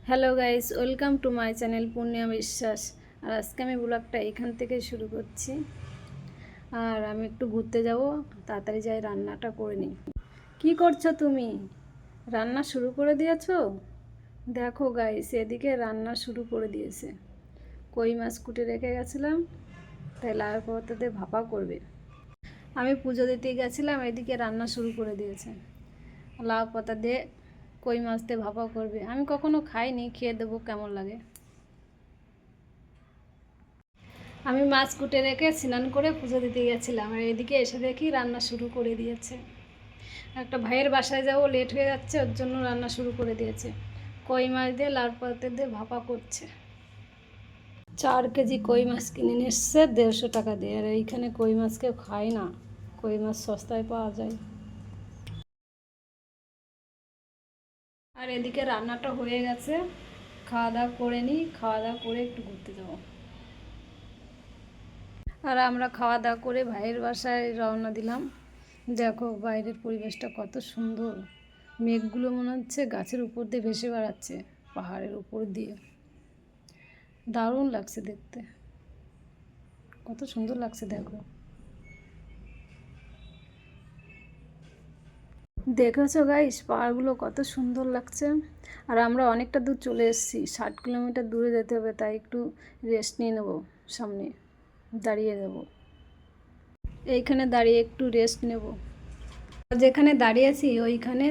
Hello guys, welcome to my channel Purnima Biswas. আর আজকে আমি ব্লগটা এখান থেকে শুরু করছি। আর আমি একটু ঘুরতে যাব, তাড়াতাড়ি যাই রান্নাটা করে নিই। কি করছো তুমি? রান্না শুরু করে দিয়েছো? দেখো গাইস, এদিকে রান্না শুরু করে দিয়েছে। কই মাছ কুটে রেখে গেছিলাম, তাই লাউ পাতা দিয়ে ভাপা করবে। আমি পুজো দিতে গেছিলাম, এদিকে রান্না শুরু করে দিয়েছে। লাউ পাতা দিয়ে কই মাছ দিয়ে ভাপা করবে। আমি কখনো খাইনি, খেয়ে দেবো কেমন লাগে। আমি মাছ কুটে রেখে স্নান করে পুজো দিতে গেছিলাম, আর এদিকে এসে দেখি রান্না শুরু করে দিয়েছে। একটা ভাইয়ের বাসায় যাবো, লেট হয়ে যাচ্ছে, ওর জন্য রান্না শুরু করে দিয়েছে। কই মাছ দিয়ে লাল পাতে দিয়ে ভাপা করছে। 4 কেজি কই মাছ কিনে নিয়ে এসছে 150 টাকা দিয়ে। আর এইখানে কই মাছ কেউ খায় না, কই মাছ সস্তায় পাওয়া যায়। আর এদিকে রান্নাটা হয়ে গেছে, খাওয়া দাওয়া করে নিই, খাওয়া দাওয়া করে একটু ঘুরতে যাবো। আর আমরা খাওয়া দাওয়া করে ভাইয়ের বাসায় রওনা দিলাম। দেখো বাইরের পরিবেশটা কত সুন্দর, মেঘগুলো মনে হচ্ছে গাছের উপর দিয়ে ভেসে বেড়াচ্ছে, পাহাড়ের উপর দিয়ে। দারুণ লাগছে দেখতে, কত সুন্দর লাগছে দেখো। দেখেছো গাইস, পাহাড়গুলো কত সুন্দর লাগছে। আর আমরা অনেকটা দূর চলে এসেছি, 60 কিলোমিটার দূরে যেতে হবে, তাই একটু রেস্ট নিয়ে নেবো, সামনে দাঁড়িয়ে যাবো। এইখানে দাঁড়িয়ে একটু রেস্ট নেব। যেখানে দাঁড়িয়ে আছি ওইখানে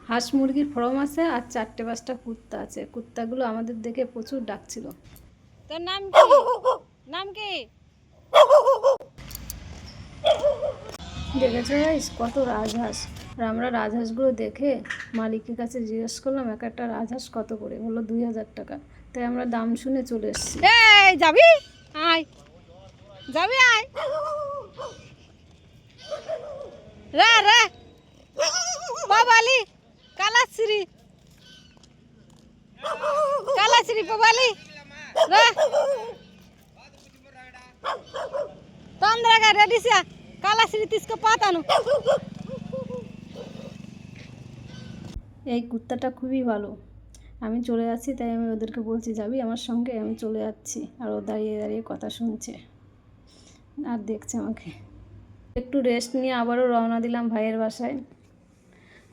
হাঁস মুরগির ফার্ম আছে, আর 4-5টা কুত্তা আছে। কুত্তাগুলো আমাদের দেখে প্রচুর ডাকছিল। তোর নাম কি? নাম কি? দেখেছো গাইস, কত রাজহাঁস। আর আমরা রাজহাঁসগুলো দেখে মালিকের কাছে জিজ্ঞেস করলাম এক একটা রাজহাঁস কত করে, বললো 2000 টাকা। তাই আমরা দাম শুনে চলে এসেছি। এই যাবি? আয়। যাবি আয়। রে রে। বাবালি। কালাশ্রী। কালাশ্রী বাবালি। রে। తొందరగా రెడీ సే కాళశ్రీ తీసుకుపోతాను. এই কুত্তাটা খুবই ভালো। আমি চলে যাচ্ছি, তাই আমি ওদেরকে বলছি যাবি আমার সঙ্গে, আমি চলে যাচ্ছি। আর ও দাঁড়িয়ে দাঁড়িয়ে কথা শুনছে আর দেখছে আমাকে। একটু রেস্ট নিয়ে আবারও রওনা দিলাম ভাইয়ের বাসায়।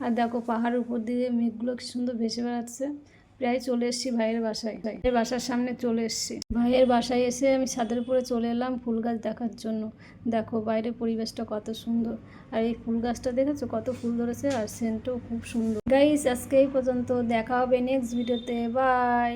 আর দেখো পাহাড়ের উপর দিয়ে মেঘগুলো কি সুন্দর ভেসে বেড়াচ্ছে। প্রায় চলে এসেছি ভাইয়ের বাসায়, ভাইয়ের বাসার সামনে চলে এসেছি। ভাইয়ের বাসায় এসে আমি ছাদের উপরে চলে এলাম ফুল গাছ দেখার জন্য। দেখো বাইরের পরিবেশটা কত সুন্দর। আর এই ফুল গাছটা দেখেছো কত ফুল ধরেছে, আর সেন্টও খুব সুন্দর। গাইস, আজকে এই পর্যন্ত, দেখা হবে নেক্সট ভিডিওতে। বাই।